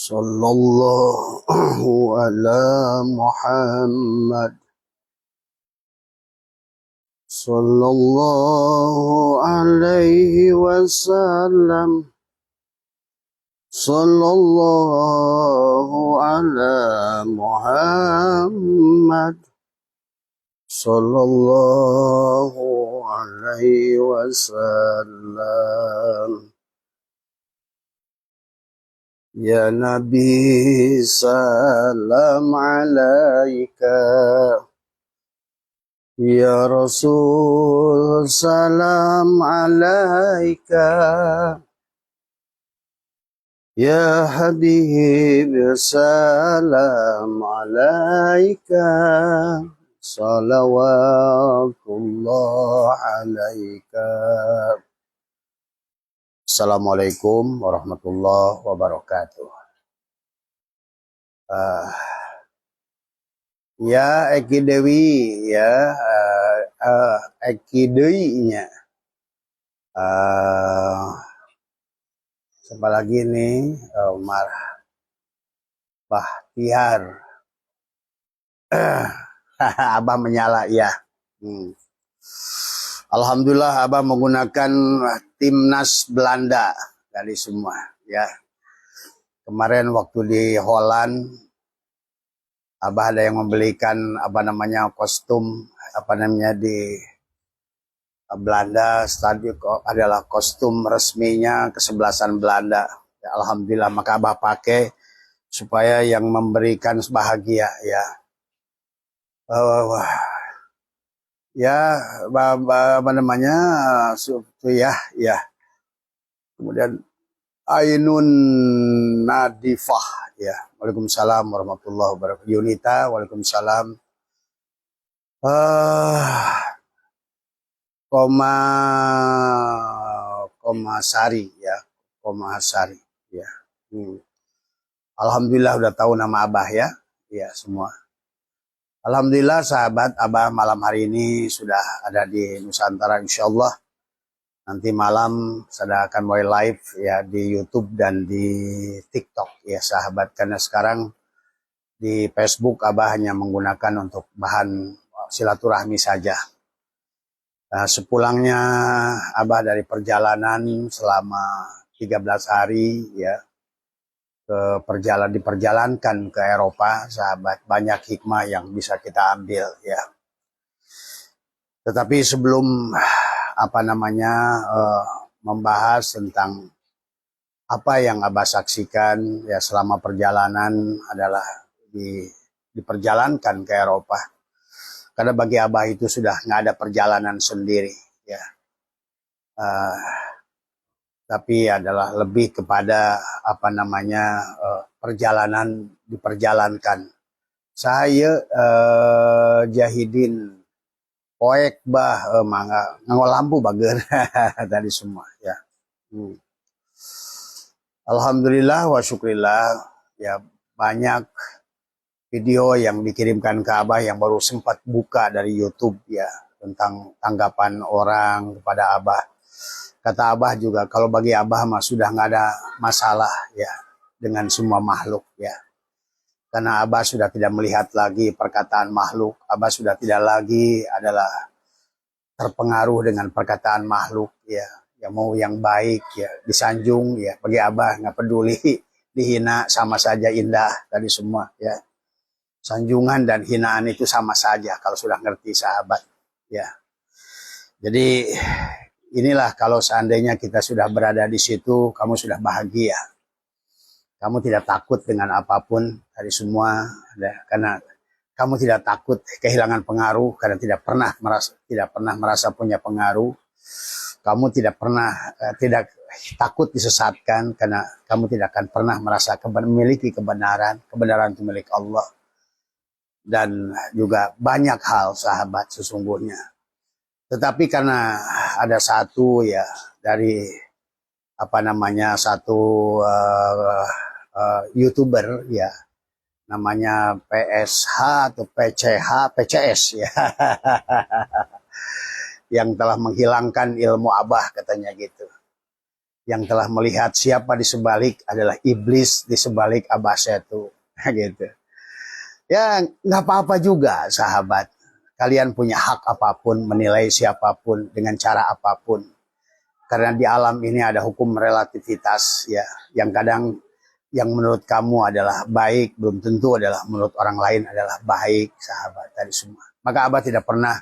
Sallallahu ala Muhammad. Sallallahu alaihi wasallam. Sallallahu ala Muhammad. Sallallahu alaihi wasallam. Ya Nabi salam alaika. Ya Rasul salam alaika. Ya Habib salam alaika. Salawatullah alaika. Assalamualaikum warahmatullahi wabarakatuh. Ya Eki Dewi ya, Eki Dewi nya. Siapa lagi nih? Umar Bahtiar. Abah menyala ya. Alhamdulillah Abah menggunakan timnas Belanda dari semua ya. Kemarin waktu di Holland Abah ada yang membelikan kostum di Belanda. Stadion adalah kostum resminya kesebelasan Belanda ya, alhamdulillah maka Abah pakai supaya yang memberikan bahagia ya. Ya ya. Kemudian Ainun Nadifah ya. Waalaikumsalam warahmatullahi wabarakatuh. Yunita, waalaikumsalam. Sari ya. Sari ya. Alhamdulillah udah tahu nama Abah ya. Ya semua. Alhamdulillah sahabat, Abah malam hari ini sudah ada di Nusantara insyaallah. Nanti malam saya akan mulai live ya di YouTube dan di TikTok ya sahabat. Karena sekarang di Facebook Abah hanya menggunakan untuk bahan silaturahmi saja. Nah, sepulangnya Abah dari perjalanan selama 13 hari ya. Diperjalankan ke Eropa, sahabat, banyak hikmah yang bisa kita ambil ya. Tetapi sebelum membahas tentang apa yang Abah saksikan ya selama perjalanan adalah diperjalankan ke Eropa. Karena bagi Abah itu sudah nggak ada perjalanan sendiri ya. Tapi adalah lebih kepada perjalanan diperjalankan. Saya Jahidin poek mangga nganggo lampu bager tadi semua ya. Alhamdulillah wa syukrillah ya, banyak video yang dikirimkan ke Abah yang baru sempat buka dari YouTube ya tentang tanggapan orang kepada Abah. Kata Abah juga kalau bagi Abah mah sudah nggak ada masalah ya dengan semua makhluk ya. Karena Abah sudah tidak melihat lagi perkataan makhluk. Abah sudah tidak lagi adalah terpengaruh dengan perkataan makhluk ya. Yang mau yang baik ya disanjung ya. Bagi Abah nggak peduli dihina sama saja indah tadi semua ya. Sanjungan dan hinaan itu sama saja kalau sudah ngerti sahabat ya. Jadi inilah kalau seandainya kita sudah berada di situ, kamu sudah bahagia. Kamu tidak takut dengan apapun dari semua, karena kamu tidak takut kehilangan pengaruh, karena tidak pernah merasa punya pengaruh. Kamu tidak takut disesatkan, karena kamu tidak akan pernah merasa memiliki kebenaran. Kebenaran itu milik Allah. Dan juga banyak hal sahabat sesungguhnya. Tetapi karena ada satu ya dari YouTuber ya namanya PSH atau PCS ya yang telah menghilangkan ilmu Abah katanya gitu. yang telah melihat siapa di sebalik adalah iblis di sebalik Abah Setu. Gitu. Ya nggak apa-apa juga sahabat. Kalian punya hak apapun menilai siapapun dengan cara apapun. Karena di alam ini ada hukum relativitas ya, yang kadang yang menurut kamu adalah baik belum tentu adalah menurut orang lain adalah baik, sahabat tadi semua. Maka Abah tidak pernah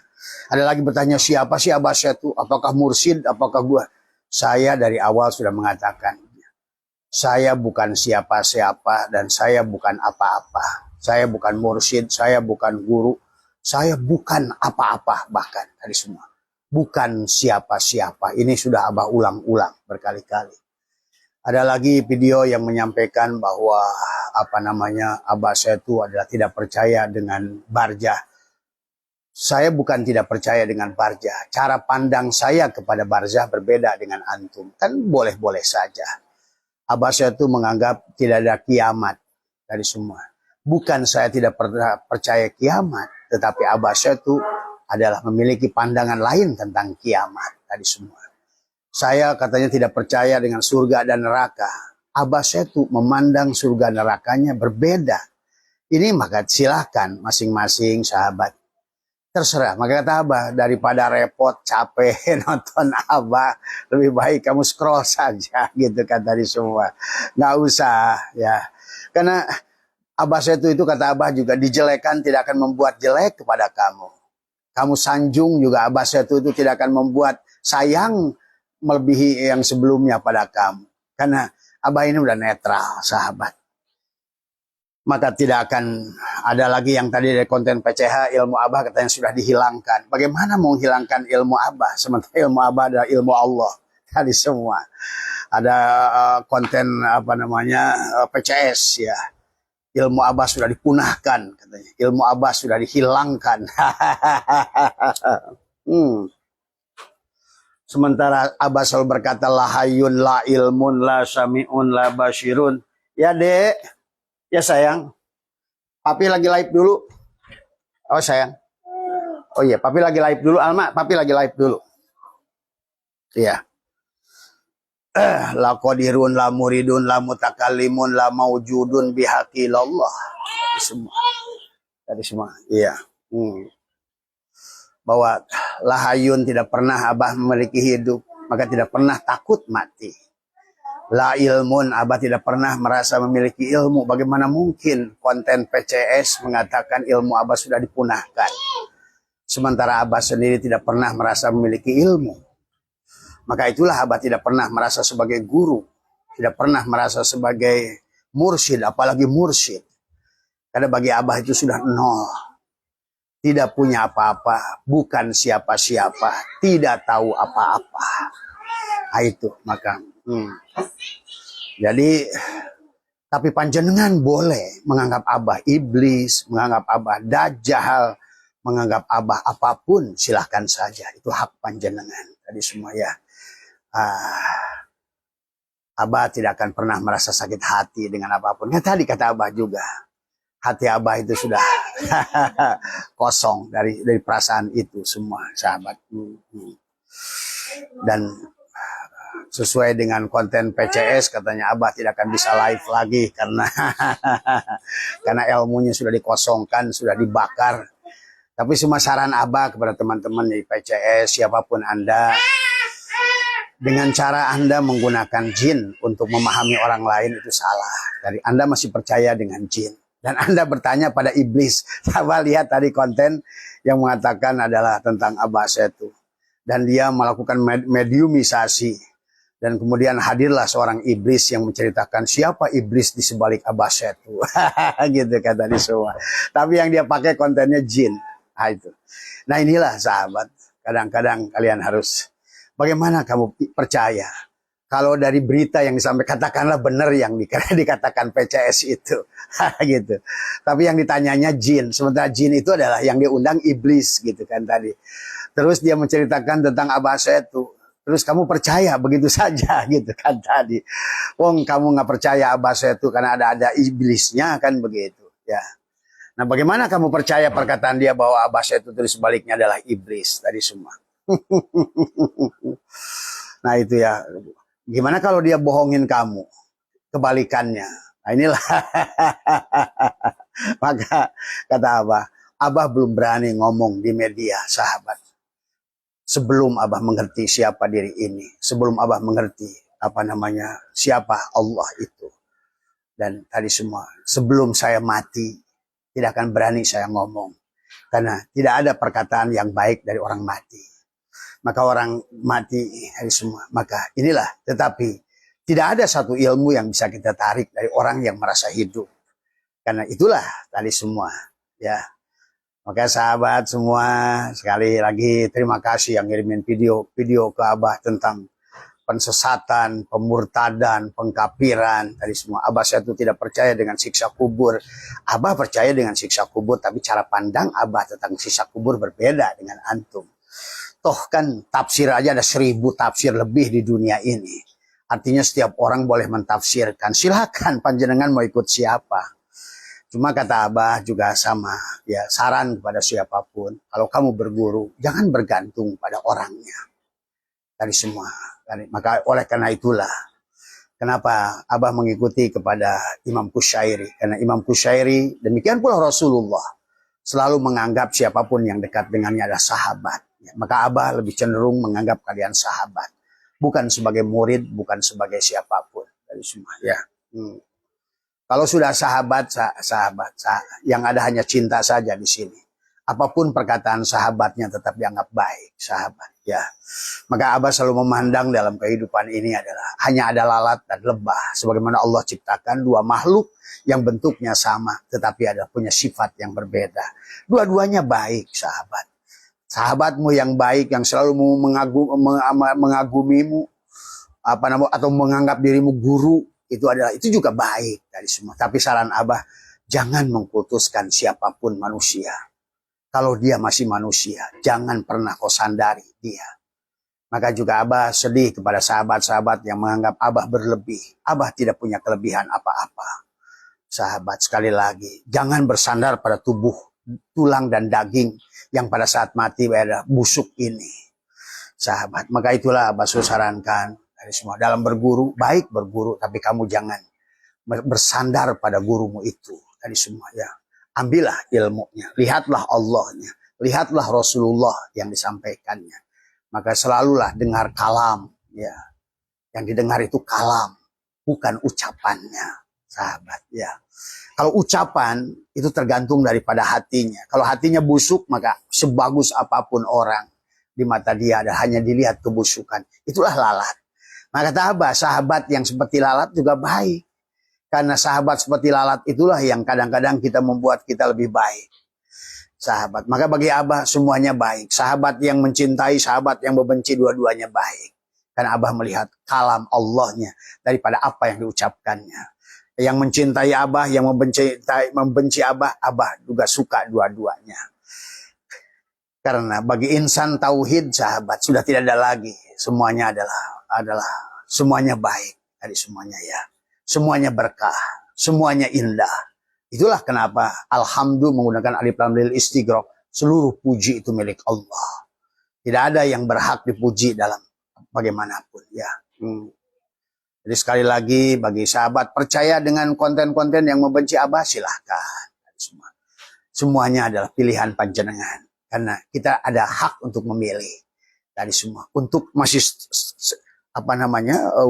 ada lagi bertanya siapa sih Abah Setu, apakah mursyid, apakah gua. Saya dari awal sudah mengatakan saya bukan siapa-siapa dan saya bukan apa-apa. Saya bukan mursyid, saya bukan guru, saya bukan apa-apa bahkan tadi semua. Bukan siapa-siapa. Ini sudah Abah ulang-ulang berkali-kali. Ada lagi video yang menyampaikan bahwa Abah Setu adalah tidak percaya dengan Barjah. Saya bukan tidak percaya dengan Barjah. Cara pandang saya kepada Barjah berbeda dengan antum. Kan boleh-boleh saja. Abah Setu menganggap tidak ada kiamat dari semua. Bukan saya tidak pernah percaya kiamat, tetapi Abah Setu adalah memiliki pandangan lain tentang kiamat tadi semua. Saya katanya tidak percaya dengan surga dan neraka. Abah Setu memandang surga nerakanya berbeda. Ini maka silahkan masing-masing sahabat. Terserah. Maka kata Abah, daripada repot, capek nonton Abah, lebih baik kamu scroll saja gitu kan tadi semua. Nggak usah ya. Karena Abah Setu itu kata Abah juga dijelekan tidak akan membuat jelek kepada kamu. Kamu sanjung juga Abah Setu itu tidak akan membuat sayang melebihi yang sebelumnya pada kamu. Karena Abah ini udah netral, sahabat. Maka tidak akan ada lagi yang tadi dari konten PCH, ilmu Abah katanya sudah dihilangkan. Bagaimana mau menghilangkan ilmu Abah? Sementara ilmu Abah adalah ilmu Allah. Tadi semua. Ada konten PCS ya. Ilmu Abah sudah dipunahkan katanya. Ilmu Abah sudah dihilangkan. Sementara Abah selalu berkata la hayyun la ilmun la sami'un la basyirun. Ya Dek, ya sayang. Papi lagi live dulu. Oh sayang. Oh iya, Papi lagi live dulu. Alma, Papi lagi live dulu. Iya. La qadirun la muridun la mutakallimun la maujudun bihaqilallah. Tadi semua. Iya. Bahwa lahayun tidak pernah Abah memiliki hidup, maka tidak pernah takut mati. La ilmun, Abah tidak pernah merasa memiliki ilmu. Bagaimana mungkin konten PCS mengatakan ilmu Abah sudah dipunahkan, sementara Abah sendiri tidak pernah merasa memiliki ilmu. Maka itulah Abah tidak pernah merasa sebagai guru, tidak pernah merasa sebagai mursyid, apalagi mursyid. Karena bagi Abah itu sudah nol. Tidak punya apa-apa, bukan siapa-siapa, tidak tahu apa-apa. Nah, itu maka. Jadi, tapi panjenengan boleh menganggap Abah iblis, menganggap Abah dajjal, menganggap Abah apapun, silahkan saja. Itu hak panjenengan. Tadi semua ya. Abah tidak akan pernah merasa sakit hati dengan apapun. Ya, tadi kata Abah juga, hati Abah itu sudah kosong dari perasaan itu semua, sahabat. Dan sesuai dengan konten PCS katanya Abah tidak akan bisa live lagi karena ilmunya sudah dikosongkan, sudah dibakar. Tapi semua saran Abah kepada teman-teman di PCS, siapapun Anda, dengan cara Anda menggunakan jin untuk memahami orang lain itu salah. Dari Anda masih percaya dengan jin. Dan Anda bertanya pada iblis. Coba lihat tadi konten yang mengatakan adalah tentang Abah Setu. Dan dia melakukan mediumisasi. Dan kemudian hadirlah seorang iblis yang menceritakan siapa iblis di sebalik Abah Setu. Gitu kata di semua. Tapi yang dia pakai kontennya jin. Nah, itu. Nah inilah sahabat. Kadang-kadang kalian harus... Bagaimana kamu percaya? Kalau dari berita yang disampaikan, katakanlah benar yang dikatakan PCS itu. Gitu. Tapi yang ditanyanya jin. Sementara jin itu adalah yang diundang iblis gitu kan tadi. Terus dia menceritakan tentang Abah Setu. Terus kamu percaya begitu saja gitu kan tadi. Wong kamu nggak percaya Abah Setu karena ada iblisnya kan begitu. Ya. Nah bagaimana kamu percaya perkataan dia bahwa Abah Setu terus sebaliknya adalah iblis tadi semua. Nah itu ya, Gimana kalau dia bohongin kamu? Kebalikannya. Nah, inilah. Maka kata Abah belum berani ngomong di media, sahabat. Sebelum Abah mengerti siapa diri ini, sebelum Abah mengerti siapa Allah itu. Dan tadi semua, sebelum saya mati, tidak akan berani saya ngomong. Karena tidak ada perkataan yang baik dari orang mati. Maka orang mati hari semua. Maka inilah, tetapi tidak ada satu ilmu yang bisa kita tarik dari orang yang merasa hidup. Karena itulah tadi semua. Ya, maka sahabat semua, sekali lagi terima kasih yang ngirimin video ke Abah tentang pensesatan, pemurtadan, pengkafiran, tadi semua. Abah saya itu tidak percaya dengan siksa kubur. Abah percaya dengan siksa kubur, tapi cara pandang Abah tentang siksa kubur berbeda dengan antum. Toh kan tafsir aja ada 1000 tafsir lebih di dunia ini. Artinya setiap orang boleh mentafsirkan. Silakan panjenengan mau ikut siapa. Cuma kata Abah juga sama, ya saran kepada siapapun. Kalau kamu berguru, jangan bergantung pada orangnya. Tadi semua. Maka oleh karena itulah, kenapa Abah mengikuti kepada Imam Qushairi. Karena Imam Qushairi, demikian pula Rasulullah, selalu menganggap siapapun yang dekat dengannya adalah sahabat. Maka Abah lebih cenderung menganggap kalian sahabat. Bukan sebagai murid, bukan sebagai siapapun. Dari semua, ya. Kalau sudah sahabat, yang ada hanya cinta saja di sini. Apapun perkataan sahabatnya tetap dianggap baik, sahabat. Ya, maka Abah selalu memandang dalam kehidupan ini adalah hanya ada lalat dan lebah. Sebagaimana Allah ciptakan dua makhluk yang bentuknya sama, tetapi ada punya sifat yang berbeda. Dua-duanya baik, sahabat. Sahabatmu yang baik, yang selalu mengagumimu, atau menganggap dirimu guru, itu juga baik dari semua. Tapi saran Abah, jangan mengkultuskan siapapun manusia. Kalau dia masih manusia, jangan pernah kau sandari dia. Maka juga Abah sedih kepada sahabat-sahabat yang menganggap Abah berlebih. Abah tidak punya kelebihan apa-apa. Sahabat, sekali lagi, jangan bersandar pada tubuh, tulang dan daging yang pada saat mati ada busuk ini. Sahabat, maka itulah Abah sarankan dari semua. Dalam berguru, baik berguru, tapi kamu jangan bersandar pada gurumu itu. Tadi semua, ya. Ambillah ilmunya, lihatlah Allahnya, lihatlah Rasulullah yang disampaikannya. Maka selalulah dengar kalam, ya. Yang didengar itu kalam, bukan ucapannya, sahabat, ya. Kalau ucapan itu tergantung daripada hatinya. Kalau hatinya busuk, maka sebagus apapun orang di mata dia ada hanya dilihat kebusukan. Itulah lalat. Maka kata Abah, sahabat yang seperti lalat juga baik. Karena sahabat seperti lalat itulah yang kadang-kadang kita membuat kita lebih baik. Sahabat. Maka bagi Abah semuanya baik. Sahabat yang mencintai, sahabat yang membenci, dua-duanya baik. Karena Abah melihat kalam Allahnya daripada apa yang diucapkannya. Yang mencintai Abah, yang membenci Abah, Abah juga suka dua-duanya. Karena bagi insan tauhid, sahabat, sudah tidak ada lagi. Semuanya adalah semuanya baik. Dari semuanya, ya. Semuanya berkah, semuanya indah. Itulah kenapa alhamdulillah menggunakan alif lam lil istighraq. Seluruh puji itu milik Allah. Tidak ada yang berhak dipuji dalam bagaimanapun, ya. Jadi sekali lagi bagi sahabat percaya dengan konten-konten yang membenci Abah, silahkan. Semuanya adalah pilihan panjenengan. Karena kita ada hak untuk memilih dari semua. Untuk masih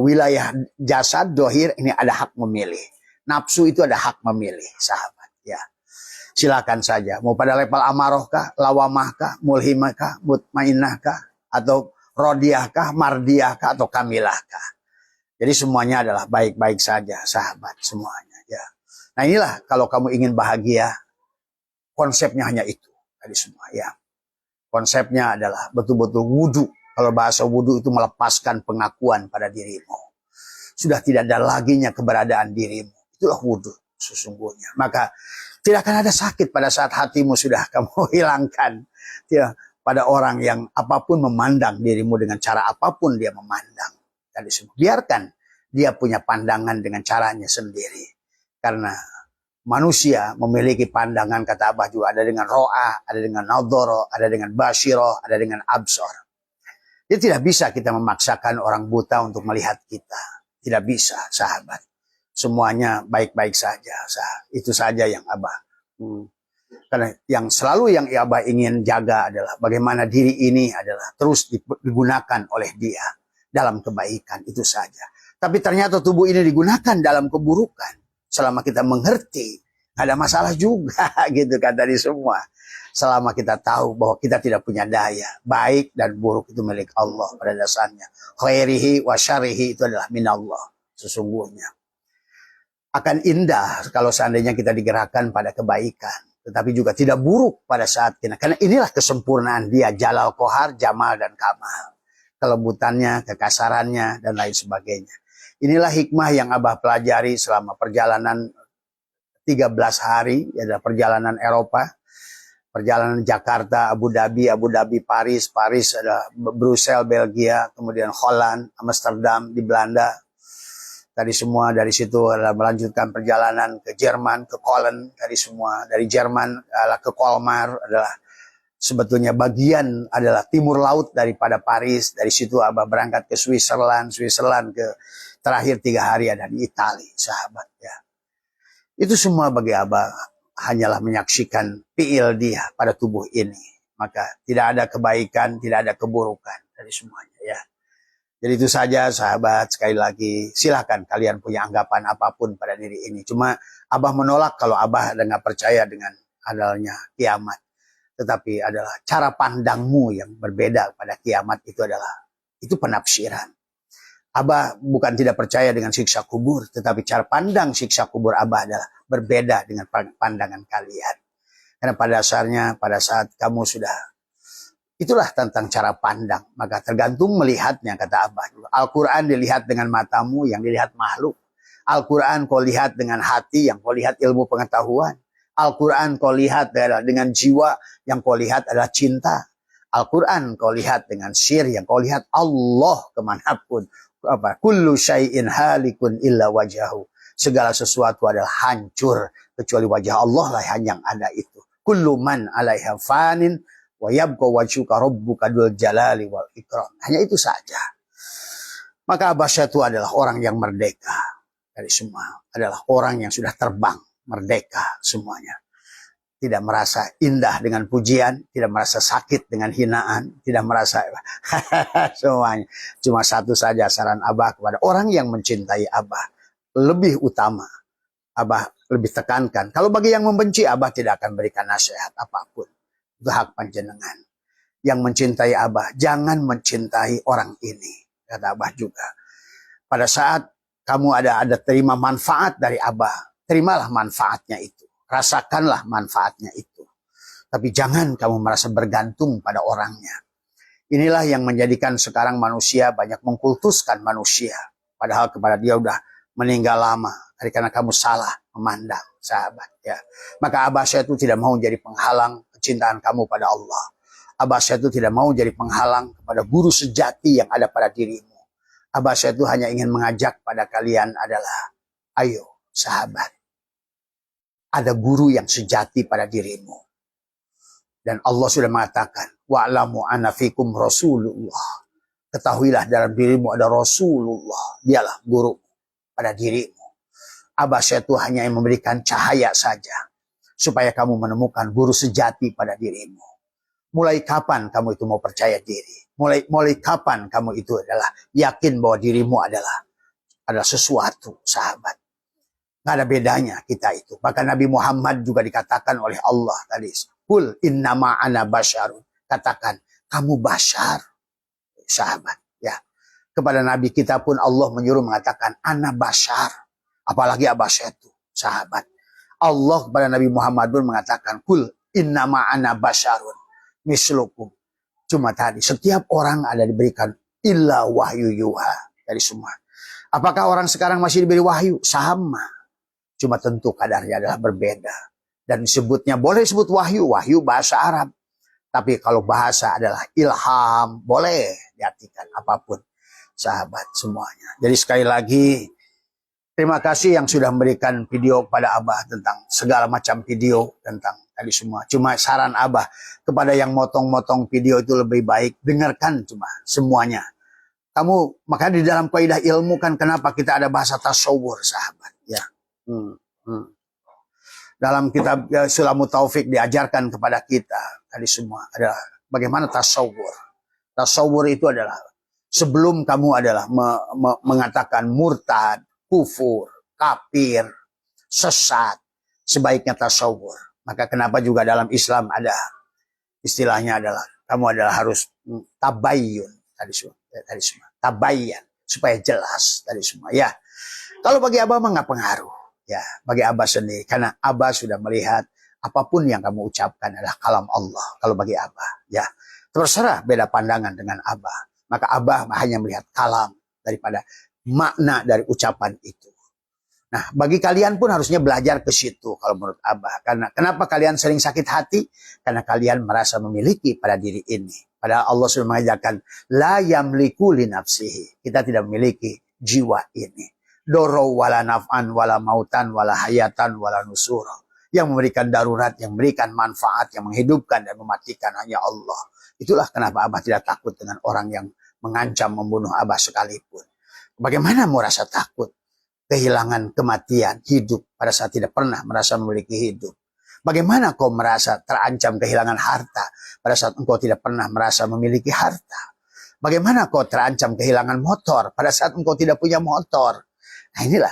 wilayah jasad dohir ini ada hak memilih. Nafsu itu ada hak memilih, sahabat, ya. Silakan saja mau pada level amarohkah, lawamahkah, mulhimahkah, mutmainnahkah, atau rodiyahkah, mardiyahkah, atau kamilahkah. Jadi semuanya adalah baik-baik saja, sahabat, semuanya, ya. Nah inilah kalau kamu ingin bahagia, konsepnya hanya itu tadi semua, ya. Konsepnya adalah betul-betul wudu. Kalau bahasa wudu itu melepaskan pengakuan pada dirimu. Sudah tidak ada laginya keberadaan dirimu. Itulah wudu sesungguhnya. Maka tidak akan ada sakit pada saat hatimu sudah kamu hilangkan. Ya, pada orang yang apapun memandang dirimu dengan cara apapun dia memandang. Tadi semua. Biarkan dia punya pandangan dengan caranya sendiri. Karena manusia memiliki pandangan, kata Abah juga, ada dengan ro'a, ada dengan nadhara, ada dengan basyirah, ada dengan absar. Jadi tidak bisa kita memaksakan orang buta untuk melihat kita. Tidak bisa, sahabat. Semuanya baik-baik saja. Itu saja yang Abah. Karena yang selalu yang Abah ingin jaga adalah bagaimana diri ini adalah terus digunakan oleh dia dalam kebaikan, itu saja. Tapi ternyata tubuh ini digunakan dalam keburukan. Selama kita mengerti, ada masalah juga gitu kan tadi semua. Selama kita tahu bahwa kita tidak punya daya, baik dan buruk itu milik Allah pada dasarnya. Khairihi wa syarihi itu adalah minallah sesungguhnya. Akan indah kalau seandainya kita digerakkan pada kebaikan, tetapi juga tidak buruk pada saat kita. Karena inilah kesempurnaan dia, Jalal Kohar, Jamal dan Kamal. Kelembutannya, kekasarannya dan lain sebagainya. Inilah hikmah yang Abah pelajari selama perjalanan 13 hari, adalah perjalanan Eropa. Perjalanan Jakarta, Abu Dhabi, Paris, ada Brussels, Belgia, kemudian Holland, Amsterdam di Belanda. Tadi semua dari situ adalah melanjutkan perjalanan ke Jerman, ke Köln, tadi semua dari Jerman ke Kolmar adalah sebetulnya bagian adalah timur laut daripada Paris. Dari situ Abah berangkat ke Switzerland ke terakhir 3 hari ada di Italia, sahabat ya. Itu semua bagi Abah hanyalah menyaksikan fi'il dia pada tubuh ini. Maka tidak ada kebaikan, tidak ada keburukan dari semuanya ya. Jadi itu saja sahabat, sekali lagi silahkan kalian punya anggapan apapun pada diri ini. Cuma Abah menolak kalau Abah nggak percaya dengan adanya kiamat. Tetapi adalah cara pandangmu yang berbeda pada kiamat itu penafsiran. Abah bukan tidak percaya dengan siksa kubur, tetapi cara pandang siksa kubur Abah adalah berbeda dengan pandangan kalian. Karena pada dasarnya, pada saat kamu sudah, itulah tentang cara pandang. Maka tergantung melihatnya, kata Abah. Al-Quran dilihat dengan matamu, yang dilihat makhluk. Al-Quran kau lihat dengan hati, yang kau lihat ilmu pengetahuan. Al-Quran kau lihat dengan jiwa, yang kau lihat adalah cinta. Al-Quran kau lihat dengan sir, yang kau lihat Allah kemanapun. Kullu syai'in halikun illa wajahu. Segala sesuatu adalah hancur kecuali wajah Allah lah yang ada itu. Kullu man 'alaiha fanin wa yabqa wajhuka rabbuka dzul jalali wal ikram. Hanya itu saja. Maka Abah Syatu adalah orang yang merdeka dari semua. Adalah orang yang sudah terbang, merdeka semuanya. Tidak merasa indah dengan pujian, tidak merasa sakit dengan hinaan, tidak merasa semuanya. Cuma satu saja saran Abah kepada orang yang mencintai Abah. Lebih utama, Abah lebih tekankan. Kalau bagi yang membenci, Abah tidak akan berikan nasihat apapun. Itu hak panjenengan. Yang mencintai Abah, jangan mencintai orang ini. Kata Abah juga. Pada saat kamu ada terima manfaat dari Abah, terimalah manfaatnya itu. Rasakanlah manfaatnya itu. Tapi jangan kamu merasa bergantung pada orangnya. Inilah yang menjadikan sekarang manusia banyak mengkultuskan manusia. Padahal kepada dia udah meninggal lama. Karena kamu salah memandang, sahabat. Ya. Maka Abah Syatu tidak mau jadi penghalang kecintaan kamu pada Allah. Abah Syatu tidak mau jadi penghalang kepada guru sejati yang ada pada dirimu. Abah Syatu hanya ingin mengajak pada kalian adalah, ayo sahabat. Ada guru yang sejati pada dirimu. Dan Allah sudah mengatakan, wa'lamu anna fikum Rasulullah. Ketahuilah dalam dirimu ada Rasulullah. Dialah guru pada dirimu. Abah Syatu hanya yang memberikan cahaya saja. Supaya kamu menemukan guru sejati pada dirimu. Mulai kapan kamu itu mau percaya diri? Mulai kapan kamu itu adalah yakin bahwa dirimu adalah sesuatu, sahabat. Nggak ada bedanya kita itu. Bahkan Nabi Muhammad juga dikatakan oleh Allah tadi. Kul innama ana basyarun. Katakan, kamu basyar. Sahabat. Ya. Kepada Nabi kita pun Allah menyuruh mengatakan, ana basyar. Apalagi Abah Syatu. Sahabat. Allah kepada Nabi Muhammad pun mengatakan, kul innama ana basyarun. Mislukum. Cuma tadi, setiap orang ada diberikan illa wahyu yuha. Dari semua. Apakah orang sekarang masih diberi wahyu? Sama. Cuma tentu kadarnya adalah berbeda. Dan disebutnya, boleh disebut wahyu. Wahyu bahasa Arab. Tapi kalau bahasa adalah ilham, boleh diartikan apapun. Sahabat semuanya. Jadi sekali lagi, terima kasih yang sudah memberikan video kepada Abah tentang segala macam video tentang tadi semua. Cuma saran Abah kepada yang motong-motong video itu lebih baik dengarkan cuma semuanya. Kamu makanya di dalam kaidah ilmu kan kenapa kita ada bahasa tasawur sahabat ya. Dalam kitab Sulamut Taufik diajarkan kepada kita tadi semua ada bagaimana tasawur. Tasawur itu adalah sebelum kamu adalah mengatakan murtad, kufur, kafir, sesat, sebaiknya tasawur. Maka kenapa juga dalam Islam ada istilahnya adalah kamu adalah harus tabayyun tadi semua. Tabayyan supaya jelas tadi semua ya. Kalau bagi Abah mah nggak pengaruh ya, bagi Abah sendiri karena Abah sudah melihat apapun yang kamu ucapkan adalah kalam Allah. Kalau bagi Abah ya, terserah beda pandangan dengan Abah. Maka Abah hanya melihat kalam daripada makna dari ucapan itu. Nah, bagi kalian pun harusnya belajar ke situ kalau menurut Abah. Karena kenapa kalian sering sakit hati? Karena kalian merasa memiliki pada diri ini. Padahal Allah sudah mengajarkan la yamliku li nafsihi. Kita tidak memiliki jiwa ini. Doro wala naf'an wala mautan wala hayatan wala nusura. Yang memberikan darurat, yang memberikan manfaat, yang menghidupkan dan mematikan hanya Allah. Itulah kenapa Abah tidak takut dengan orang yang mengancam membunuh Abah sekalipun. Bagaimana mau rasa takut? Kehilangan kematian, hidup pada saat tidak pernah merasa memiliki hidup. Bagaimana kau merasa terancam kehilangan harta pada saat engkau tidak pernah merasa memiliki harta? Bagaimana kau terancam kehilangan motor pada saat engkau tidak punya motor? Nah inilah,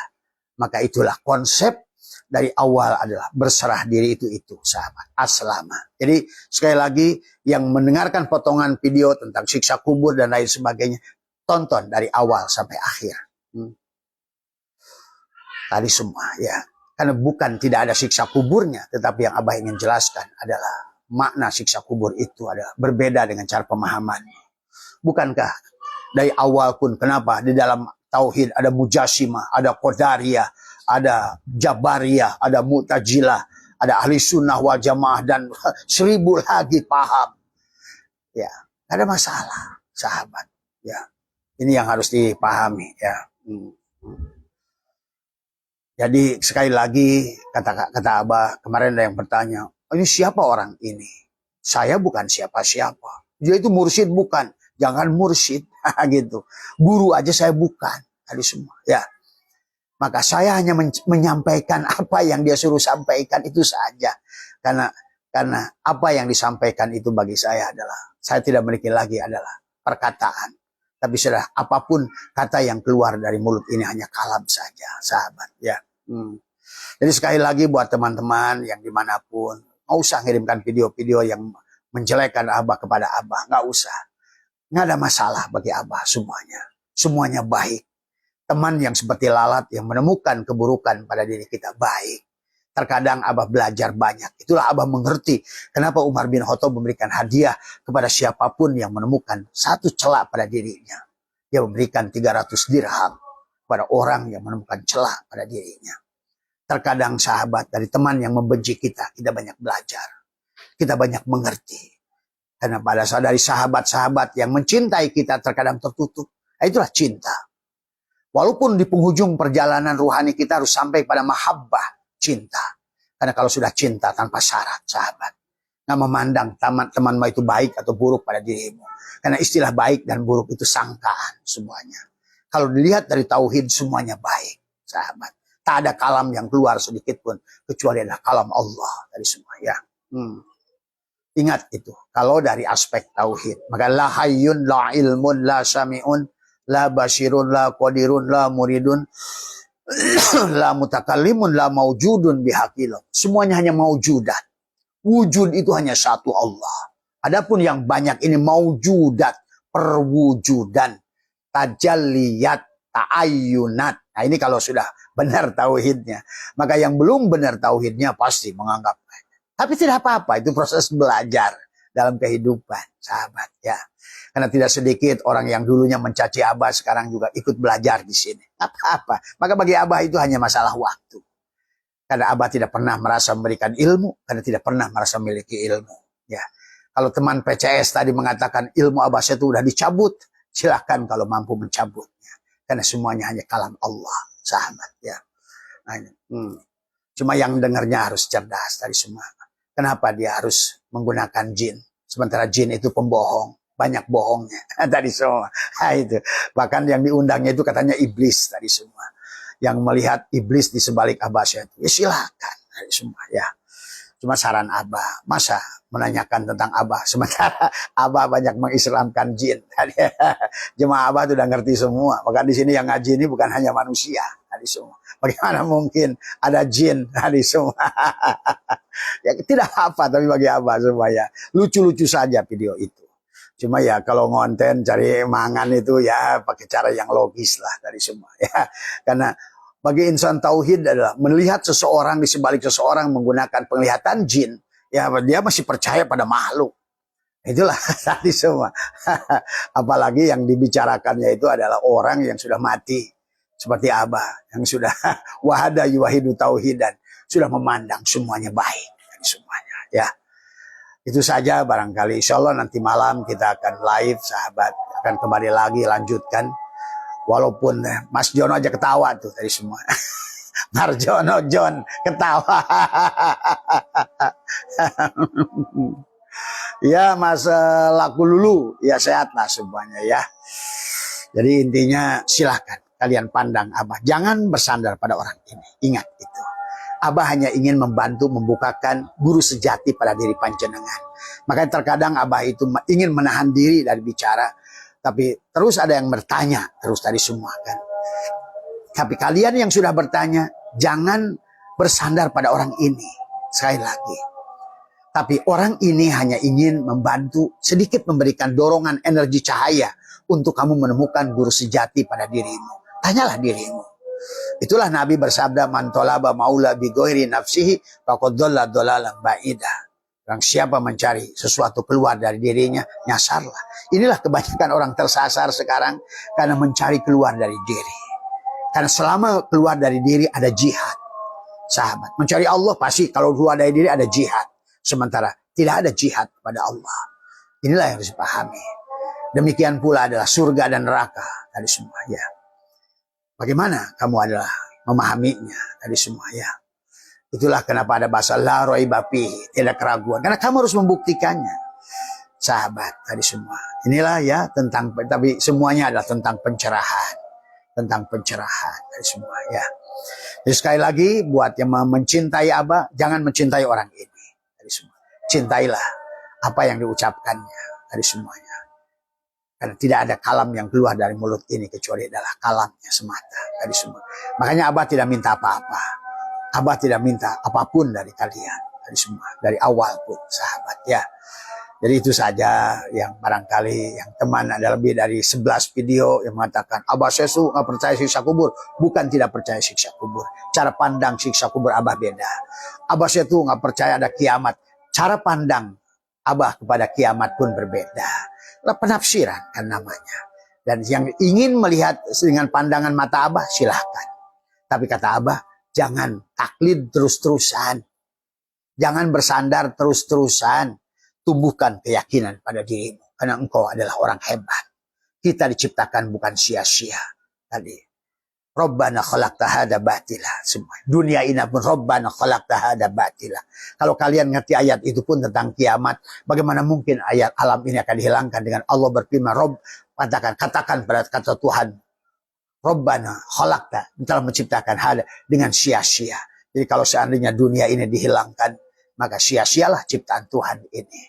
maka itulah konsep dari awal adalah berserah diri itu sahabat, aslama. Jadi sekali lagi yang mendengarkan potongan video tentang siksa kubur dan lain sebagainya, tonton dari awal sampai akhir. Tadi semua ya. Karena bukan tidak ada siksa kuburnya, tetapi yang Abah ingin jelaskan adalah makna siksa kubur itu adalah berbeda dengan cara pemahaman. Bukankah dari awal pun kenapa di dalam tauhid ada Mujassimah, ada Qadariyah, ada Jabariyah, ada Mu'tazilah, ada Ahli Sunnah wal Jamaah dan 1000 lagi paham. Ya, tidak ada masalah, sahabat. Ya, ini yang harus dipahami ya. Jadi sekali lagi kata Abah kemarin ada yang bertanya, ini siapa orang ini? Saya bukan siapa-siapa. Dia itu mursyid bukan, jangan mursyid gitu. Guru aja saya bukan, tadi semua ya. Maka saya hanya menyampaikan apa yang dia suruh sampaikan itu saja. Karena apa yang disampaikan itu bagi saya adalah saya tidak memiliki lagi adalah perkataan. Tapi sudah apapun kata yang keluar dari mulut ini hanya kalam saja, sahabat ya. Jadi sekali lagi buat teman-teman yang dimanapun, nggak usah ngirimkan video-video yang menjelekkan Abah kepada Abah, nggak usah. Nggak ada masalah bagi Abah semuanya. Semuanya baik. Teman yang seperti lalat yang menemukan keburukan pada diri kita baik. Terkadang Abah belajar banyak. Itulah Abah mengerti kenapa Umar bin Khattab memberikan hadiah kepada siapapun yang menemukan satu celah pada dirinya. Dia memberikan 300 dirham kepada orang yang menemukan celah pada dirinya. Terkadang sahabat dari teman yang membenci kita banyak belajar. Kita banyak mengerti. Karena pada saat dari sahabat-sahabat yang mencintai kita terkadang tertutup. Itulah cinta. Walaupun di penghujung perjalanan ruhani kita harus sampai pada mahabbah. Cinta. Karena kalau sudah cinta tanpa syarat, sahabat. Nggak memandang teman-temanmu itu baik atau buruk pada dirimu. Karena istilah baik dan buruk itu sangkaan semuanya. Kalau dilihat dari tauhid semuanya baik, sahabat. Tak ada kalam yang keluar sedikit pun. Kecuali ada kalam Allah dari semua ya. Ingat itu. Kalau dari aspek tauhid. Maka la hayyun, la ilmun, la sami'un, la basirun, la qadirun, la muridun. La mutakallimun la maujudun bihaqillah. Semuanya hanya maujudat. Wujud itu hanya satu Allah. Adapun yang banyak ini maujudat, perwujudan, tajalliyat, ta'ayyunat. Nah ini kalau sudah benar tauhidnya. Maka yang belum benar tauhidnya pasti menganggap. Tapi tidak apa-apa, itu proses belajar dalam kehidupan, sahabat ya. Karena tidak sedikit orang yang dulunya mencaci Abah sekarang juga ikut belajar di sini. Apa-apa. Maka bagi Abah itu hanya masalah waktu. Karena Abah tidak pernah merasa memberikan ilmu, karena tidak pernah merasa memiliki ilmu. Ya. Kalau teman PCS tadi mengatakan ilmu Abah itu sudah dicabut, silakan kalau mampu mencabutnya. Karena semuanya hanya kalam Allah, sahabat ya. Cuma yang dengarnya harus cerdas dari semua. Kenapa dia harus menggunakan jin? Sementara jin itu pembohong, banyak bohongnya tadi semua. Nah, itu. Bahkan yang diundangnya itu katanya iblis tadi semua. Yang melihat iblis di sebalik Abah Syekh itu, ya silakan tadi semua ya. Cuma saran Abah, masa menanyakan tentang Abah sementara Abah banyak mengislamkan jin. Jemaah Abah itu udah ngerti semua. Maka di sini yang ngaji ini bukan hanya manusia tadi semua. Bagaimana mungkin ada jin tadi semua? Ya tidak apa, tapi bagi Abah semua ya lucu-lucu saja video itu. Cuma ya kalau ngonten cari mangan itu ya pakai cara yang logis lah dari semua ya. Karena bagi insan tauhid adalah melihat seseorang di sebalik seseorang menggunakan penglihatan jin, ya dia masih percaya pada makhluk. Itulah tadi semua. Apalagi yang dibicarakannya itu adalah orang yang sudah mati. Seperti Abah yang sudah wahada yuwahidu tauhidan, sudah memandang semuanya baik. Semuanya ya. Itu saja barangkali. Insya Allah nanti malam kita akan live sahabat. Akan kembali lagi lanjutkan. Walaupun Mas Jono aja ketawa tuh tadi semua. Marjono John ketawa. Ya Mas Laku Lulu, ya sehat lah semuanya ya. Jadi intinya silahkan kalian pandang Abah. Jangan bersandar pada orang ini. Ingat itu. Abah hanya ingin membantu membukakan guru sejati pada diri panjenengan. Makanya terkadang Abah itu ingin menahan diri dari bicara. Tapi terus ada yang bertanya, terus tadi semua kan. Tapi kalian yang sudah bertanya, jangan bersandar pada orang ini. Sekali lagi. Tapi orang ini hanya ingin membantu, sedikit memberikan dorongan energi cahaya untuk kamu menemukan guru sejati pada dirimu. Tanyalah dirimu. Itulah Nabi bersabda, man tolaba maula bi ghairi nafsihi faqad dhalla dhalalan ba'ida. Orang siapa mencari sesuatu keluar dari dirinya, nyasarlah. Inilah kebanyakan orang tersasar sekarang karena mencari keluar dari diri. Karena selama keluar dari diri ada jihad. Sahabat, mencari Allah pasti kalau keluar dari diri ada jihad. Sementara tidak ada jihad pada Allah. Inilah yang harus dipahami. Demikian pula adalah surga dan neraka tadi semua ya. Bagaimana kamu adalah memahaminya tadi semua ya. Itulah kenapa ada bahasa la raiba fihi, tidak keraguan. Karena kamu harus membuktikannya. Sahabat tadi semua. Inilah ya tentang, tapi semuanya adalah tentang pencerahan. Tentang pencerahan tadi semua ya. Jadi sekali lagi buat yang mencintai Abah, jangan mencintai orang ini. Tadi semua. Cintailah apa yang diucapkannya tadi semuanya. Karena tidak ada kalam yang keluar dari mulut ini kecuali adalah kalamnya semata tadi semua. Makanya Abah tidak minta apa-apa. Abah tidak minta apapun dari kalian. Dari semua. Dari awal pun sahabat ya. Jadi itu saja yang barangkali yang teman ada lebih dari 11 video yang mengatakan Abah Sesu nggak percaya siksa kubur. Bukan tidak percaya siksa kubur. Cara pandang siksa kubur Abah beda. Abah Sesu nggak percaya ada kiamat. Cara pandang Abah kepada kiamat pun berbeda. Penafsiran kan namanya. Dan yang ingin melihat dengan pandangan mata Abah silahkan. Tapi kata Abah, jangan taklid terus-terusan. Jangan bersandar terus-terusan. Tumbuhkan keyakinan pada dirimu. Karena engkau adalah orang hebat. Kita diciptakan bukan sia-sia. Tadi. Rabbana khalaqta hada batila. Semua. Dunia ini pun Rabbana khalaqta hada batila. Kalau kalian ngerti ayat itu pun tentang kiamat. Bagaimana mungkin ayat alam ini akan dihilangkan dengan Allah berfirman. Rob, katakan pada kata Tuhan. Rabbana khalaqta, telah menciptakan hada dengan sia-sia. Jadi kalau seandainya dunia ini dihilangkan, maka sia-sialah ciptaan Tuhan ini.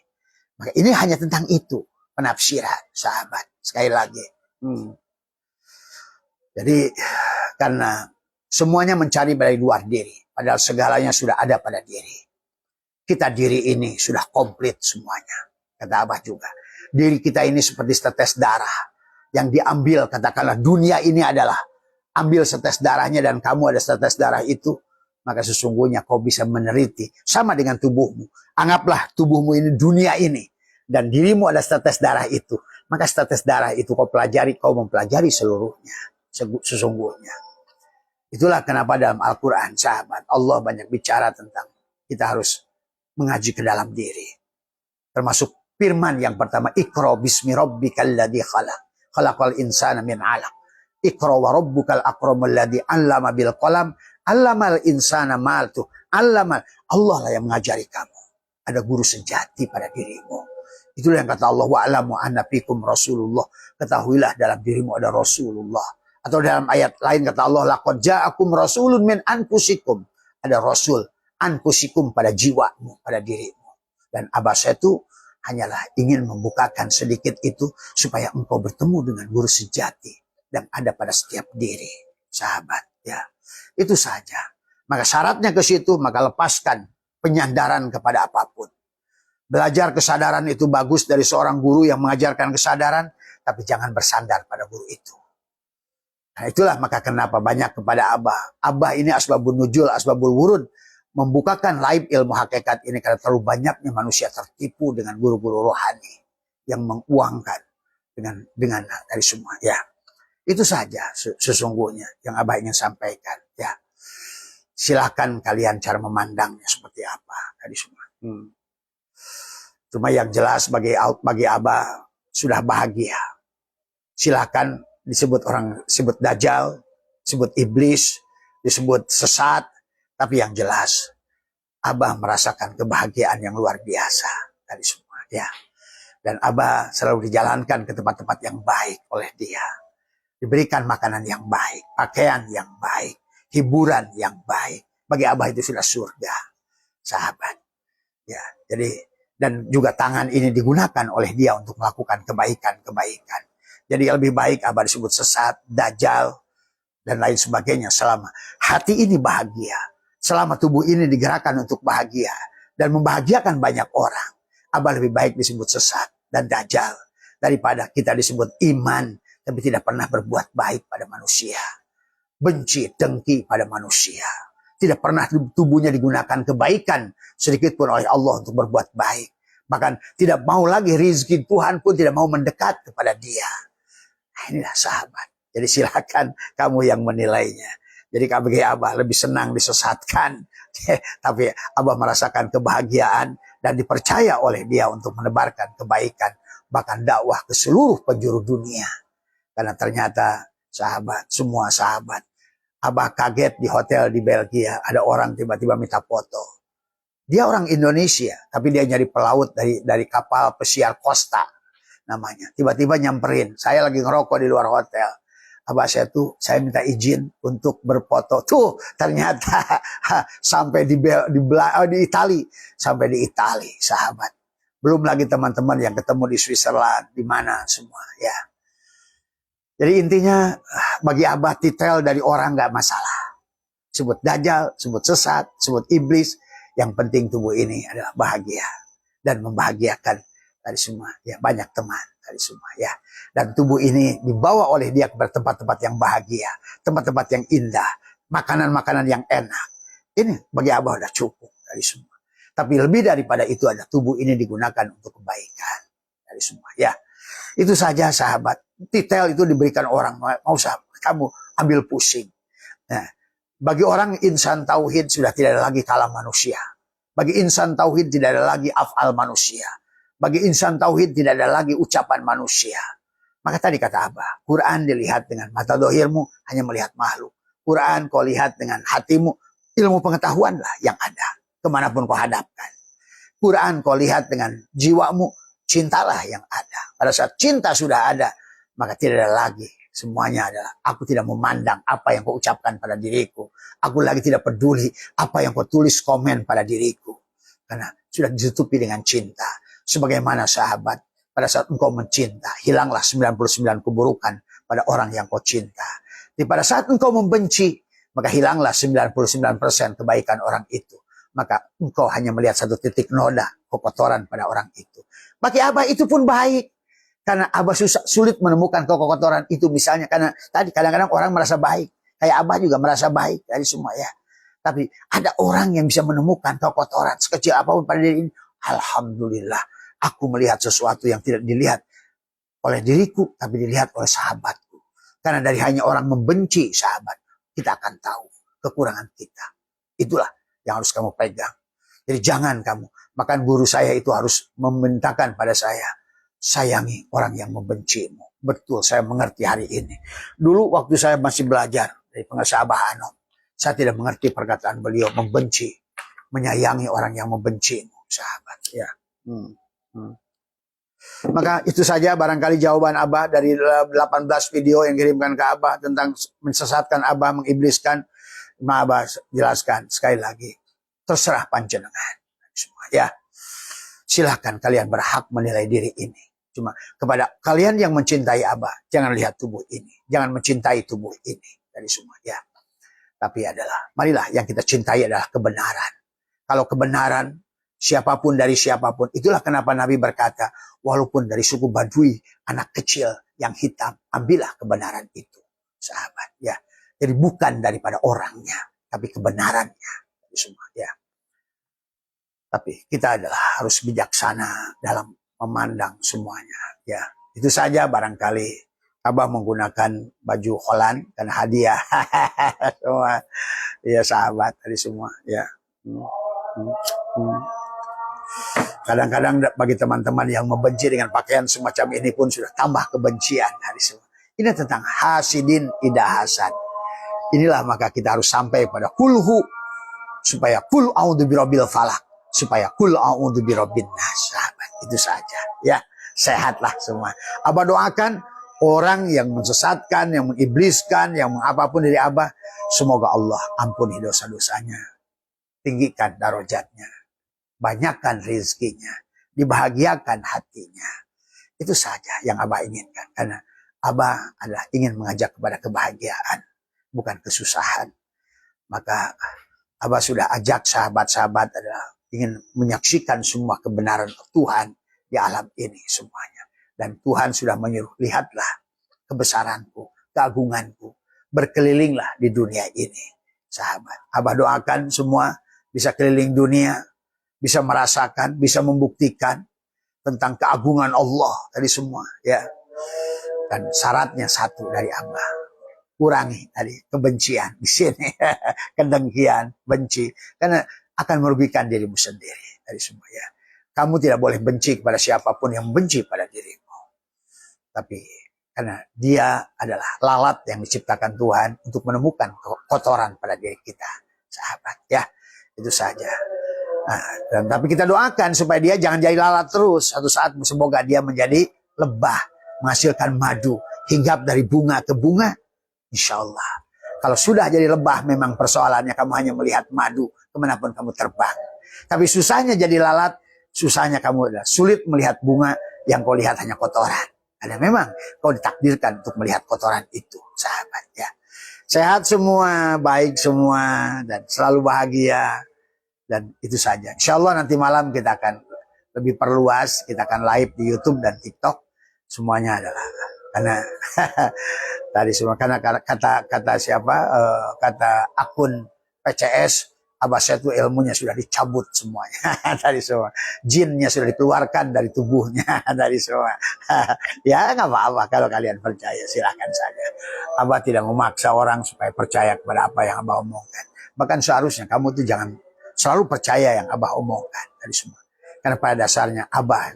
Maka ini hanya tentang itu, penafsiran, sahabat. Sekali lagi. Jadi karena semuanya mencari dari luar diri, padahal segalanya sudah ada pada diri. Kita diri ini sudah komplit semuanya. Kata Abah juga. Diri kita ini seperti setetes darah. Yang diambil, katakanlah dunia ini adalah ambil setes darahnya dan kamu ada setes darah itu, maka sesungguhnya kau bisa meneliti sama dengan tubuhmu. Anggaplah tubuhmu ini dunia ini dan dirimu ada setes darah itu, maka setes darah itu kau pelajari, kau mempelajari seluruhnya sesungguhnya. Itulah kenapa dalam Al-Quran sahabat Allah banyak bicara tentang kita harus mengaji ke dalam diri, termasuk firman yang pertama, Iqra bismi rabbikal ladzi khalaq. Khalaqal insana min 'alaq. Iqra wa rabbukal akramul ladzi 'allama bil qalam, 'allamal insana ma tu. 'Allamal. Allah lah yang mengajari kamu. ada guru sejati pada dirimu. Itulah yang kata Allah, wa'lamu anna fikum Rasulullah. Ketahuilah dalam dirimu ada Rasulullah. Atau dalam ayat lain kata Allah, laqad ja'akum rasulun min anfusikum. Ada Rasul anfusikum pada jiwamu, pada dirimu. Dan Abah saya itu hanyalah ingin membukakan sedikit itu supaya engkau bertemu dengan guru sejati yang ada pada setiap diri, sahabat. Ya, itu saja. Maka syaratnya ke situ, maka lepaskan penyandaran kepada apapun. Belajar kesadaran itu bagus dari seorang guru yang mengajarkan kesadaran, tapi jangan bersandar pada guru itu. Nah itulah maka kenapa banyak kepada Abah. Abah ini asbabun nuzul, asbabul wurud. Membukakan laib ilmu hakikat ini karena terlalu banyaknya manusia tertipu dengan guru-guru rohani yang menguangkan dengan dari semua. Ya, itu saja sesungguhnya yang Abah ingin sampaikan. Ya, silakan kalian cara memandangnya seperti apa tadi semua. Cuma yang jelas bagi Abah sudah bahagia. Silakan disebut orang, disebut dajjal, disebut iblis, disebut sesat. Tapi yang jelas, Abah merasakan kebahagiaan yang luar biasa dari semua. Ya. Dan Abah selalu dijalankan ke tempat-tempat yang baik oleh dia. Diberikan makanan yang baik, pakaian yang baik, hiburan yang baik. Bagi Abah itu sudah surga, sahabat. Ya, jadi dan juga tangan ini digunakan oleh dia untuk melakukan kebaikan-kebaikan. Jadi lebih baik Abah disebut sesat, dajjal, dan lain sebagainya selama hati ini bahagia. Selama tubuh ini digerakkan untuk bahagia dan membahagiakan banyak orang, Abah lebih baik disebut sesat dan dajjal daripada kita disebut iman tapi tidak pernah berbuat baik pada manusia. Benci, dengki pada manusia. Tidak pernah tubuhnya digunakan kebaikan sedikit pun oleh Allah untuk berbuat baik. Bahkan tidak mau lagi rizki Tuhan pun tidak mau mendekat kepada dia. Inilah sahabat. Jadi silakan kamu yang menilainya. Jadi bagi Abah lebih senang disesatkan. Tapi Abah merasakan kebahagiaan dan dipercaya oleh dia untuk menebarkan kebaikan. Bahkan dakwah ke seluruh penjuru dunia. Karena ternyata sahabat, semua sahabat. Abah kaget di hotel di Belgia. Ada orang tiba-tiba minta foto. Dia orang Indonesia. Tapi dia nyari pelaut dari kapal pesiar Costa namanya. Tiba-tiba nyamperin. Saya lagi ngerokok di luar hotel. Abah saya minta izin untuk berfoto. Tuh ternyata sampai di Itali. Sampai di Itali, sahabat. Belum lagi teman-teman yang ketemu di Switzerland. Di mana semua, ya. Jadi intinya bagi Abah titel dari orang gak masalah. Sebut dajjal, sebut sesat, sebut iblis. Yang penting tubuh ini adalah bahagia. Dan membahagiakan dari semua. Ya, banyak teman dari semua, ya. Dan tubuh ini dibawa oleh dia ke tempat-tempat yang bahagia, tempat-tempat yang indah, makanan-makanan yang enak. Ini bagi Abah udah cukup dari semua. Tapi lebih daripada itu ada tubuh ini digunakan untuk kebaikan dari semua, ya. Itu saja sahabat. Titel itu diberikan orang, mau usah kamu ambil pusing. Nah, bagi orang insan tauhid sudah tidak ada lagi kalam manusia. Bagi insan tauhid tidak ada lagi af'al manusia. Bagi insan tauhid tidak ada lagi ucapan manusia. Maka tadi kata Abah, Quran dilihat dengan mata dohirmu hanya melihat makhluk. Quran kau lihat dengan hatimu, ilmu pengetahuanlah yang ada. Kemanapun kau hadapkan. Quran kau lihat dengan jiwamu, cintalah yang ada. Pada saat cinta sudah ada, maka tidak ada lagi. Semuanya adalah, aku tidak memandang apa yang kau ucapkan pada diriku. Aku lagi tidak peduli apa yang kau tulis komen pada diriku. Karena sudah ditutupi dengan cinta. Sebagaimana sahabat, pada saat engkau mencinta, hilanglah 99 keburukan pada orang yang kau cinta. Jadi pada saat engkau membenci, maka hilanglah 99% kebaikan orang itu. Maka engkau hanya melihat satu titik noda kekotoran pada orang itu. Bagi Abah itu pun baik. Karena Abah sulit menemukan kekotoran itu misalnya. Karena tadi kadang-kadang orang merasa baik. Kayak Abah juga merasa baik dari semua, ya. Tapi ada orang yang bisa menemukan kekotoran sekecil apapun pada diri ini. Alhamdulillah. Aku melihat sesuatu yang tidak dilihat oleh diriku, tapi dilihat oleh sahabatku. Karena dari hanya orang membenci sahabat, kita akan tahu kekurangan kita. Itulah yang harus kamu pegang. Jadi jangan kamu, bahkan guru saya itu harus memintakan pada saya, sayangi orang yang membencimu. Betul, saya mengerti hari ini. Dulu waktu saya masih belajar dari pengasah Abah Anom, saya tidak mengerti perkataan beliau membenci, menyayangi orang yang membencimu. sahabat. Ya. Hmm. Hmm. Maka itu saja barangkali jawaban Abah dari 18 video yang kirimkan ke Abah tentang mensesatkan Abah, mengibliskan. Abah jelaskan sekali lagi, terserah panjenengan semua ya. Silahkan kalian berhak menilai diri ini. Cuma kepada kalian yang mencintai Abah, jangan lihat tubuh ini, jangan mencintai tubuh ini dari semua ya. Tapi adalah, marilah yang kita cintai adalah kebenaran. Kalau kebenaran, siapapun dari siapapun, itulah kenapa Nabi berkata, walaupun dari suku Badui, anak kecil yang hitam, ambillah kebenaran itu, sahabat ya. Jadi bukan daripada orangnya, tapi kebenarannya, semua ya. Tapi kita adalah harus bijaksana dalam memandang semuanya ya. Itu saja barangkali Abah menggunakan baju Holland dan hadiah semua ya sahabat tadi semua ya. Kadang-kadang bagi teman-teman yang membenci dengan pakaian semacam ini pun sudah tambah kebencian hari semua. Ini tentang hasidin idah hasan. Inilah maka kita harus sampai pada kulhu, supaya kul a'udzu birabbil falaq, supaya kul a'udzu birabbin nas. Itu saja ya, sehatlah semua. Abah doakan orang yang mensesatkan, yang mengibliskan, yang apapun dari Abah, semoga Allah ampuni dosa-dosanya, tinggikan darajatnya, banyakkan rezekinya, dibahagiakan hatinya. Itu saja yang Abah inginkan, karena Abah adalah ingin mengajak kepada kebahagiaan, bukan kesusahan. Maka Abah sudah ajak sahabat-sahabat adalah ingin menyaksikan semua kebenaran Tuhan di alam ini semuanya. Dan Tuhan sudah menyuruh, lihatlah kebesaranku, keagunganku, berkelilinglah di dunia ini. Sahabat, Abah doakan semua bisa keliling dunia, bisa merasakan, bisa membuktikan tentang keagungan Allah tadi semua ya. Dan syaratnya satu dari Abah, kurangi tadi kebencian di sini, kedengkian, benci, karena akan merugikan dirimu sendiri dari semua ya. Kamu tidak boleh benci kepada siapapun yang benci pada dirimu. Tapi karena dia adalah lalat yang diciptakan Tuhan untuk menemukan kotoran pada diri kita, sahabat ya. Itu saja. Nah, tapi kita doakan supaya dia jangan jadi lalat terus. Suatu saat semoga dia menjadi lebah, menghasilkan madu, hinggap dari bunga ke bunga. Insya Allah. Kalau sudah jadi lebah, memang persoalannya kamu hanya melihat madu kemanapun kamu terbang. Tapi susahnya jadi lalat, susahnya kamu adalah sulit melihat bunga yang kau lihat hanya kotoran. Ada memang kau ditakdirkan untuk melihat kotoran itu, sahabat ya. Sehat semua, baik semua, dan selalu bahagia. Dan itu saja. Insya Allah nanti malam kita akan lebih perluas, kita akan live di YouTube dan TikTok. Semuanya adalah karena tadi semua karena kata siapa kata akun PCS, Abah saya itu ilmunya sudah dicabut semuanya tadi semua, jinnya sudah dikeluarkan dari tubuhnya tadi semua. Ya nggak apa-apa kalau kalian percaya, silakan saja. Abah tidak memaksa orang supaya percaya kepada apa yang Abah omongkan. Bahkan seharusnya kamu tuh jangan selalu percaya yang Abah omongkan tadi semua, karena pada dasarnya Abah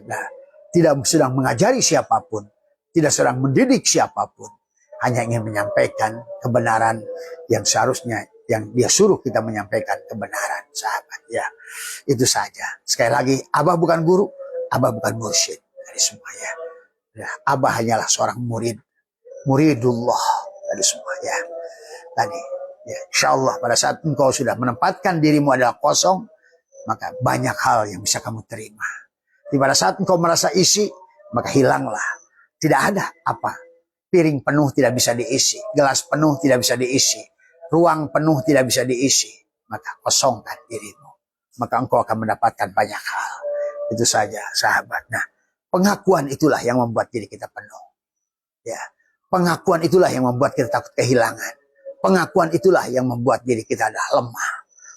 tidak sedang mengajari siapapun, tidak sedang mendidik siapapun, hanya ingin menyampaikan kebenaran yang seharusnya yang dia suruh kita menyampaikan kebenaran, sahabat ya. Itu saja. Sekali lagi, Abah bukan guru, Abah bukan mursyid dari semuanya. Ya, Abah hanyalah seorang muridullah dari semuanya. Tadi, ya, insya Allah pada saat engkau sudah menempatkan dirimu adalah kosong, maka banyak hal yang bisa kamu terima. Di pada saat engkau merasa isi, maka hilanglah. Tidak ada apa. Piring penuh tidak bisa diisi. Gelas penuh tidak bisa diisi. Ruang penuh tidak bisa diisi. Maka kosongkan dirimu. Maka engkau akan mendapatkan banyak hal. Itu saja, sahabat. Nah, pengakuan itulah yang membuat diri kita penuh. Ya, pengakuan itulah yang membuat kita takut kehilangan. Pengakuan itulah yang membuat diri kita adalah lemah.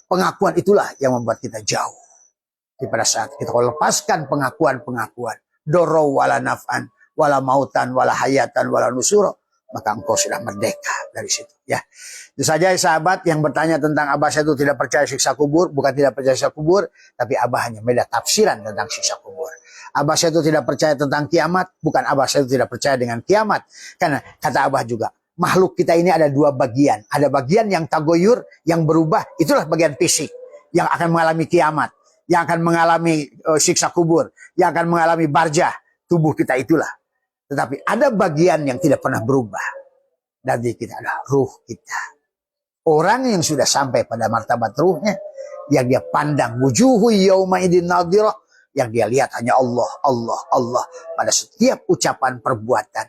Pengakuan itulah yang membuat kita jauh. Di pada saat kita lepaskan pengakuan-pengakuan, doro wala naf'an, wala mautan, wala hayatan, wala nusuro, maka engkau sudah merdeka dari situ. Ya, itu saja sahabat yang bertanya tentang Abah saya itu tidak percaya siksa kubur. Bukan tidak percaya siksa kubur, tapi Abah hanya beda tafsiran tentang siksa kubur. Abah saya itu tidak percaya tentang kiamat, bukan Abah saya itu tidak percaya dengan kiamat. Karena kata Abah juga, makhluk kita ini ada dua bagian. Ada bagian yang tagoyur, yang berubah, itulah bagian fisik yang akan mengalami kiamat. yang akan mengalami siksa kubur, yang akan mengalami barzah. Tubuh kita itulah. Tetapi ada bagian yang tidak pernah berubah. Dan kita adalah ruh kita. Orang yang sudah sampai pada martabat ruhnya, yang dia pandang wujuhu yauma idin nadhirah, yang dia lihat hanya Allah, Allah, Allah pada setiap ucapan perbuatan.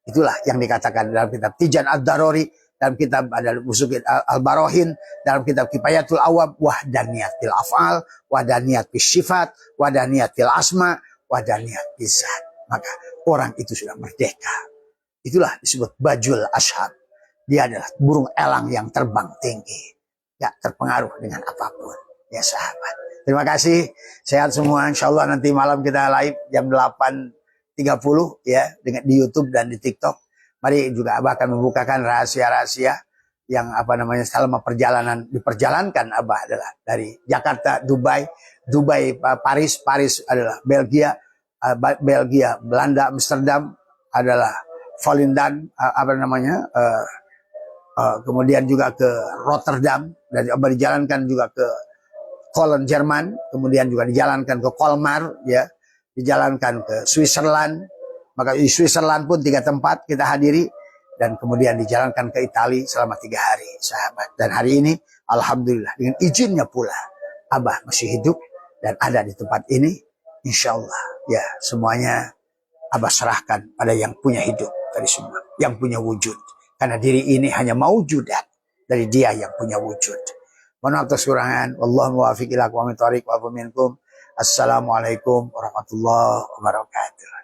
Itulah yang dikatakan dalam kitab Tijan Ad-Darori, dalam kitab Musukin Al-Barohin, dalam kitab Kifayatul Awab, wahdaniyat fil af'al, wahdaniyat fil sifat, wahdaniyat fil asma, wahdaniyat fil zat. Maka orang itu sudah merdeka. Itulah disebut bajul ashab. Dia adalah burung elang yang terbang tinggi. Ya, terpengaruh dengan apapun. Ya sahabat. Terima kasih. Sehat semua. Insya Allah nanti malam kita live jam 8.30 ya, dengan di YouTube dan di TikTok. Mari juga Abah akan membukakan rahasia-rahasia yang selama perjalanan diperjalankan Abah adalah dari Jakarta, Dubai, Paris adalah Belgia, Belanda, Amsterdam adalah Volendam, kemudian juga ke Rotterdam, dan Abah dijalankan juga ke Cologne, Jerman, kemudian juga dijalankan ke Colmar, ya, dijalankan ke Switzerland. Maka di Switzerland pun 3 tempat kita hadiri, dan kemudian dijalankan ke Italia selama 3 hari, sahabat. Dan hari ini, alhamdulillah, dengan izinnya pula, Abah masih hidup dan ada di tempat ini. Insya Allah, ya, semuanya Abah serahkan pada yang punya hidup dari semua, yang punya wujud. Karena diri ini hanya maujudat dari Dia yang punya wujud. Mohon maaf atas kekurangan. Wallahu muwaffiq ila aqwamit thoriq wa minkum. Assalamualaikum warahmatullahi wabarakatuh.